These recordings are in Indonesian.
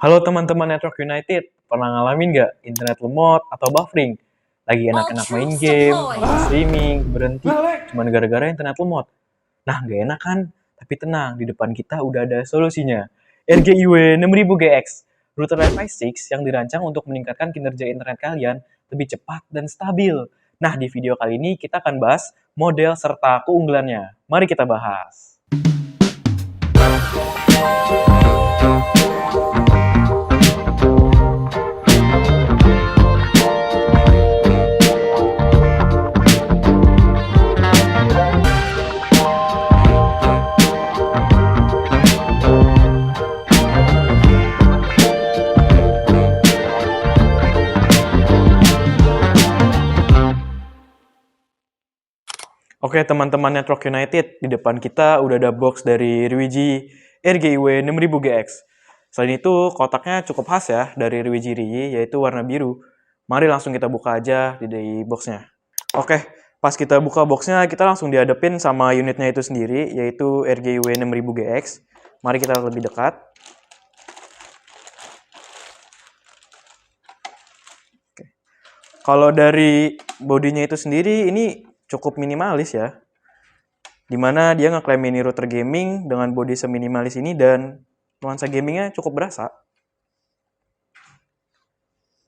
Halo teman-teman Network United, pernah ngalamin nggak internet lemot atau buffering? Lagi enak-enak main Ultra game, deploy. atau streaming, berhenti, cuman gara-gara internet lemot. Nah, nggak enak kan? Tapi tenang, di depan kita udah ada solusinya. RGIW 6000GX, router Wi-Fi 6 yang dirancang untuk meningkatkan kinerja internet kalian lebih cepat dan stabil. Nah, di video kali ini kita akan bahas model serta keunggulannya. Mari kita bahas. Oke teman-teman Network United, di depan kita udah ada box dari Ryuji RGIW 6000GX. Selain itu, kotaknya cukup khas ya dari Ryuji Riyi, yaitu warna biru. Mari langsung kita buka aja di boxnya. Oke, pas kita buka boxnya, kita langsung dihadapin sama unitnya itu sendiri, yaitu RGIW 6000GX. Mari kita lebih dekat. Oke. Kalau dari bodinya itu sendiri, ini cukup minimalis ya, dimana dia ngeklaim ini router gaming dengan body seminimalis ini dan nuansa gamingnya cukup berasa.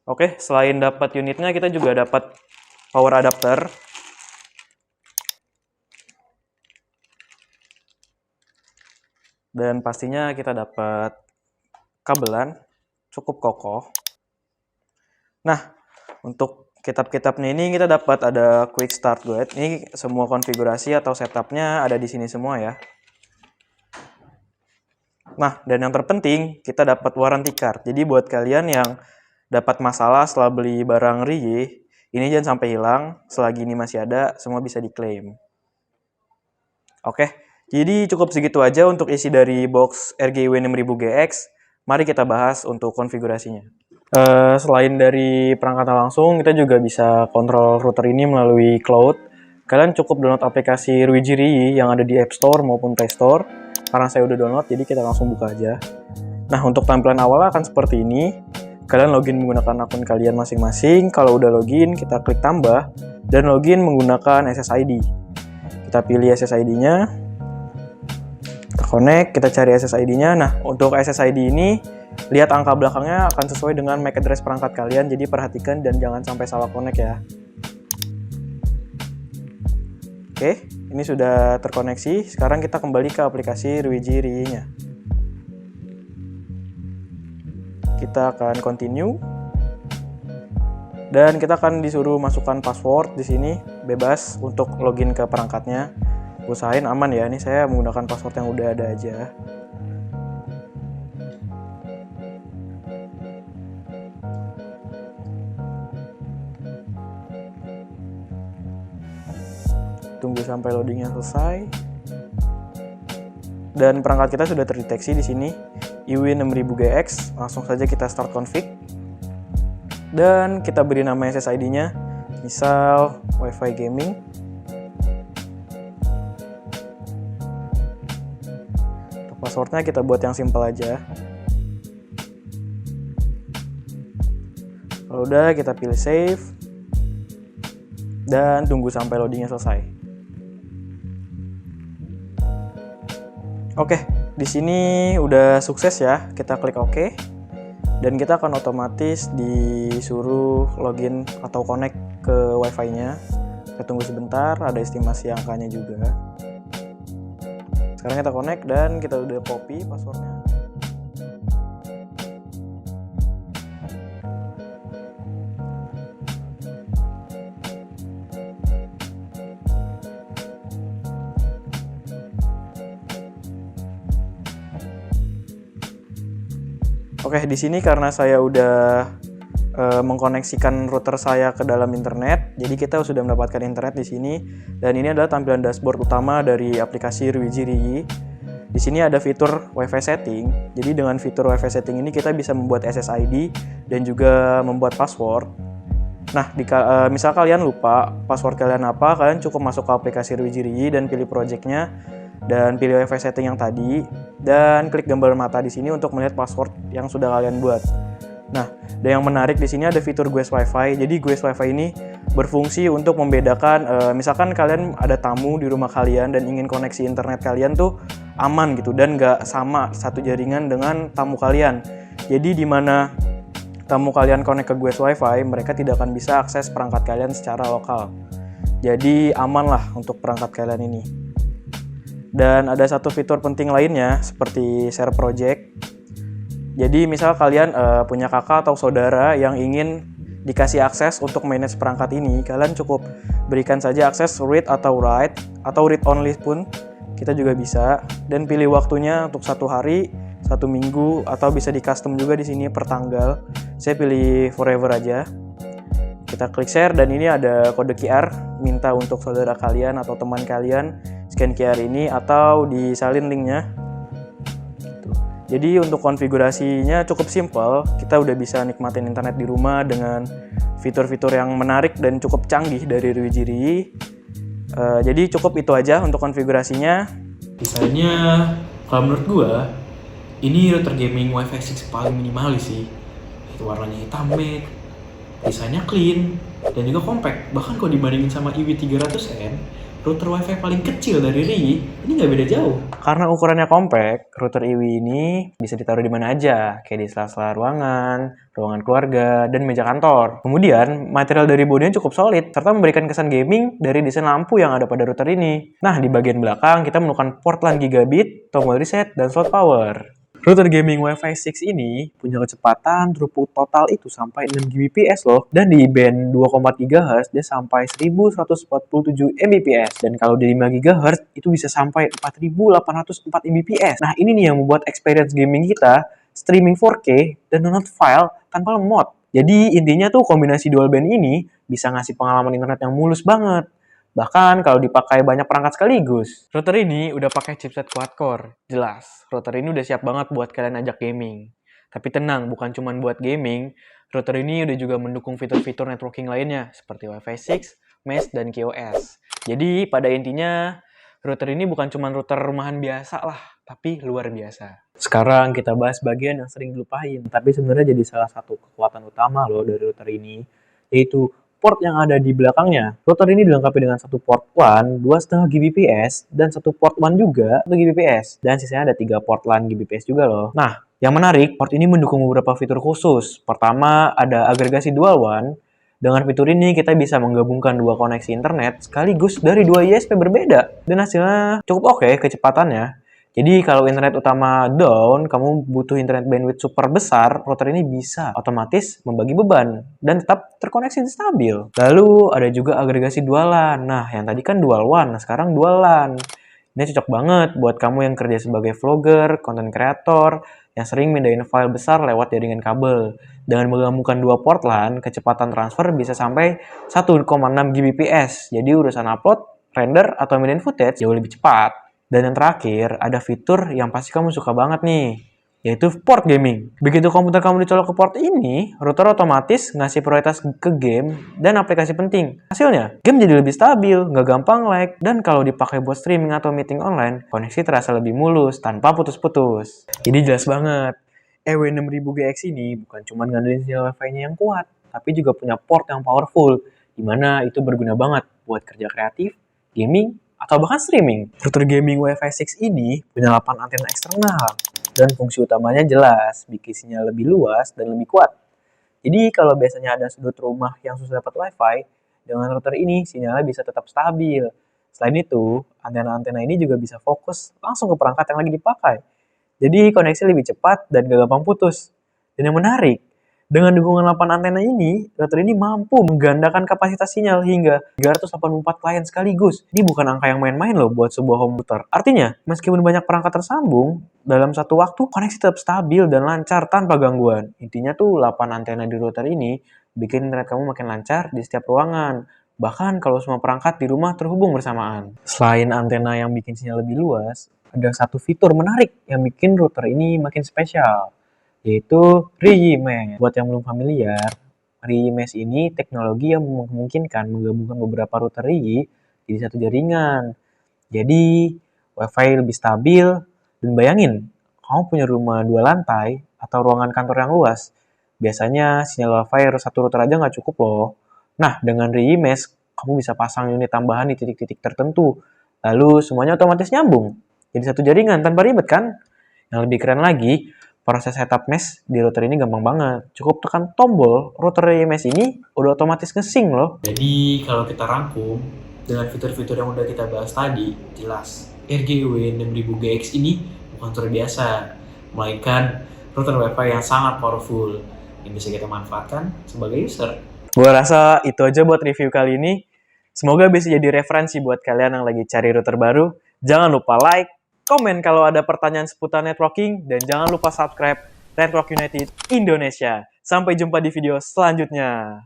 Oke, selain dapat unitnya kita juga dapat power adapter dan pastinya kita dapat kabelan cukup kokoh. Nah, untuk kitab-kitabnya ini kita dapat ada quick start guide. Ini semua konfigurasi atau setupnya ada di sini semua ya. Nah, dan yang terpenting kita dapat warranty card. Jadi buat kalian yang dapat masalah setelah beli barang Riyi, ini jangan sampai hilang. Selagi ini masih ada, semua bisa diklaim. Oke, jadi cukup segitu aja untuk isi dari box RGIW 6000GX. Mari kita bahas untuk konfigurasinya. Selain dari perangkat langsung, kita juga bisa kontrol router ini melalui cloud. Kalian cukup download aplikasi Ryuji Riyi yang ada di App Store maupun Play Store. Karena saya udah download, jadi kita langsung buka aja. Nah, untuk tampilan awal akan seperti ini. Kalian login menggunakan akun kalian masing-masing. Kalau udah login, kita klik tambah dan login menggunakan SSID. Kita pilih SSID-nya. Kita connect, kita cari SSID-nya. Nah, untuk SSID ini lihat angka belakangnya akan sesuai dengan MAC address perangkat kalian, jadi perhatikan dan jangan sampai salah connect ya. Oke, ini sudah terkoneksi. Sekarang kita kembali ke aplikasi Ryuji Riyi-nya. Kita akan continue. Dan kita akan disuruh masukkan password di sini, bebas untuk login ke perangkatnya. Usahain aman ya, ini saya menggunakan password yang udah ada aja. Tunggu sampai loadingnya selesai. Dan perangkat kita sudah terdeteksi di sini, IW 6000GX. Langsung saja kita start config. Dan kita beri nama SSID-nya, misal Wi-Fi Gaming. Untuk passwordnya kita buat yang simple aja. Kalau udah, kita pilih save. Dan tunggu sampai loadingnya selesai. Oke, di sini udah sukses ya. Kita klik OK. Dan kita akan otomatis disuruh login atau connect ke Wi-Fi-nya. Kita tunggu sebentar, ada estimasi angkanya juga. Sekarang kita connect dan kita udah copy passwordnya. Oke, di sini karena saya udah mengkoneksikan router saya ke dalam internet, jadi kita sudah mendapatkan internet di sini. Dan ini adalah tampilan dashboard utama dari aplikasi Ryuji Riyi. Di sini ada fitur Wi-Fi setting. Jadi dengan fitur Wi-Fi setting ini kita bisa membuat SSID dan juga membuat password. Nah, misal kalian lupa password kalian apa, kalian cukup masuk ke aplikasi Ryuji Riyi dan pilih projectnya. dan pilih WiFi setting yang tadi, dan klik gambar mata di sini untuk melihat password yang sudah kalian buat. Nah, dan yang menarik di sini ada fitur Guest WiFi. Jadi Guest WiFi ini berfungsi untuk membedakan, misalkan kalian ada tamu di rumah kalian dan ingin koneksi internet kalian tuh aman gitu dan nggak sama satu jaringan dengan tamu kalian. Jadi di mana tamu kalian connect ke Guest WiFi, mereka tidak akan bisa akses perangkat kalian secara lokal. Jadi aman lah untuk perangkat kalian ini. Dan ada satu fitur penting lainnya seperti share project. Jadi misal kalian punya kakak atau saudara yang ingin dikasih akses untuk manage perangkat ini, kalian cukup berikan saja akses read atau write atau read only pun kita juga bisa, dan pilih waktunya untuk 1 hari, 1 minggu, atau bisa di custom juga di sini per tanggal. Saya pilih forever aja. Kita klik share dan ini ada kode QR, minta untuk saudara kalian atau teman kalian scan QR ini atau disalin linknya. Jadi untuk konfigurasinya cukup simpel, kita udah bisa nikmatin internet di rumah dengan fitur-fitur yang menarik dan cukup canggih dari Ruijiri. Jadi cukup itu aja untuk konfigurasinya. Desainnya, kalau menurut gua, ini router gaming Wi-Fi 6 paling minimalis sih. Warnanya hitam matte, desainnya clean, dan juga compact. Bahkan kalau dibandingin sama IW300M, router Wi-Fi paling kecil dari RII, ini nggak beda jauh. Karena ukurannya compact, router IWI ini bisa ditaruh di mana aja, kayak di sela-sela ruangan, ruangan keluarga, dan meja kantor. Kemudian, material dari bodinya cukup solid, serta memberikan kesan gaming dari desain lampu yang ada pada router ini. Nah, di bagian belakang kita menemukan port LAN gigabit, tombol reset, dan slot power. Router gaming Wi-Fi 6 ini punya kecepatan throughput total itu sampai 6 Gbps loh. Dan di band 2,3 Hz dia sampai 1147 Mbps. Dan kalau di 5 GHz itu bisa sampai 4804 Mbps. Nah ini nih yang membuat experience gaming kita streaming 4K dan download file tanpa lemot. Jadi intinya tuh kombinasi dual band ini bisa ngasih pengalaman internet yang mulus banget. Bahkan kalau dipakai banyak perangkat sekaligus. Router ini udah pakai chipset quad-core. Jelas, router ini udah siap banget buat kalian ajak gaming. Tapi tenang, bukan cuma buat gaming. Router ini udah juga mendukung fitur-fitur networking lainnya, seperti Wi-Fi 6, Mesh, dan QoS. Jadi, pada intinya, router ini bukan cuma router rumahan biasa lah, tapi luar biasa. Sekarang kita bahas bagian yang sering dilupain, tapi sebenarnya jadi salah satu kekuatan utama loh dari router ini, yaitu port yang ada di belakangnya. Router ini dilengkapi dengan satu port WAN 2,5 Gbps dan satu port WAN juga 1 Gbps. Dan sisanya ada 3 port LAN Gbps juga loh. Nah, yang menarik, port ini mendukung beberapa fitur khusus. Pertama, ada agregasi dual WAN. Dengan fitur ini, kita bisa menggabungkan 2 koneksi internet sekaligus dari 2 ISP berbeda. Dan hasilnya cukup oke kecepatannya. Jadi kalau internet utama down, kamu butuh internet bandwidth super besar, router ini bisa otomatis membagi beban dan tetap terkoneksi stabil. Lalu ada juga agregasi dual LAN. Nah, yang tadi kan dual WAN, nah sekarang dual LAN. Ini cocok banget buat kamu yang kerja sebagai vlogger, content creator, yang sering mindahin file besar lewat jaringan kabel. Dengan menggabungkan 2 port LAN, kecepatan transfer bisa sampai 1,6 Gbps. Jadi urusan upload, render, atau mindahin footage jauh lebih cepat. Dan yang terakhir, ada fitur yang pasti kamu suka banget nih, yaitu port gaming. Begitu komputer kamu dicolok ke port ini, router otomatis ngasih prioritas ke game dan aplikasi penting. Hasilnya, game jadi lebih stabil, nggak gampang lag, dan kalau dipakai buat streaming atau meeting online, koneksi terasa lebih mulus, tanpa putus-putus. Jadi jelas banget, EW6000GX ini bukan cuma ngandelin sinyal Wi-Fi-nya yang kuat, tapi juga punya port yang powerful, di mana itu berguna banget buat kerja kreatif, gaming, atau bahkan streaming. Router gaming Wi-Fi 6 ini punya 8 antena eksternal dan fungsi utamanya jelas, bikin sinyal lebih luas dan lebih kuat. Jadi kalau biasanya ada sudut rumah yang susah dapat Wi-Fi, dengan router ini sinyalnya bisa tetap stabil. Selain itu, antena-antena ini juga bisa fokus langsung ke perangkat yang lagi dipakai. Jadi koneksi lebih cepat dan gak gampang putus. Dan yang menarik, dengan dukungan 8 antena ini, router ini mampu menggandakan kapasitas sinyal hingga 384 klien sekaligus. Ini bukan angka yang main-main loh buat sebuah home router. Artinya, meskipun banyak perangkat tersambung, dalam satu waktu koneksi tetap stabil dan lancar tanpa gangguan. Intinya tuh 8 antena di router ini bikin internet kamu makin lancar di setiap ruangan. Bahkan kalau semua perangkat di rumah terhubung bersamaan. Selain antena yang bikin sinyal lebih luas, ada satu fitur menarik yang bikin router ini makin spesial, yaitu RII Mesh. Buat yang belum familiar, RII Mesh ini teknologi yang memungkinkan menggabungkan beberapa router RII jadi satu jaringan. Jadi, WiFi lebih stabil, dan bayangin, kamu punya rumah 2 lantai atau ruangan kantor yang luas. Biasanya sinyal WiFi harus satu router aja nggak cukup loh. Nah, dengan RII Mesh, kamu bisa pasang unit tambahan di titik-titik tertentu. Lalu semuanya otomatis nyambung. Jadi satu jaringan tanpa ribet kan? Yang lebih keren lagi, proses setup mesh di router ini gampang banget. Cukup tekan tombol, router RII Mesh ini udah otomatis nge-sync loh. Jadi kalau kita rangkum, dengan fitur-fitur yang udah kita bahas tadi, jelas RGW 6000GX ini bukan router biasa, melainkan router WiFi yang sangat powerful yang bisa kita manfaatkan sebagai user. Gua rasa itu aja buat review kali ini. Semoga bisa jadi referensi buat kalian yang lagi cari router baru. Jangan lupa like, komen kalau ada pertanyaan seputar networking, dan jangan lupa subscribe Network United Indonesia. Sampai jumpa di video selanjutnya.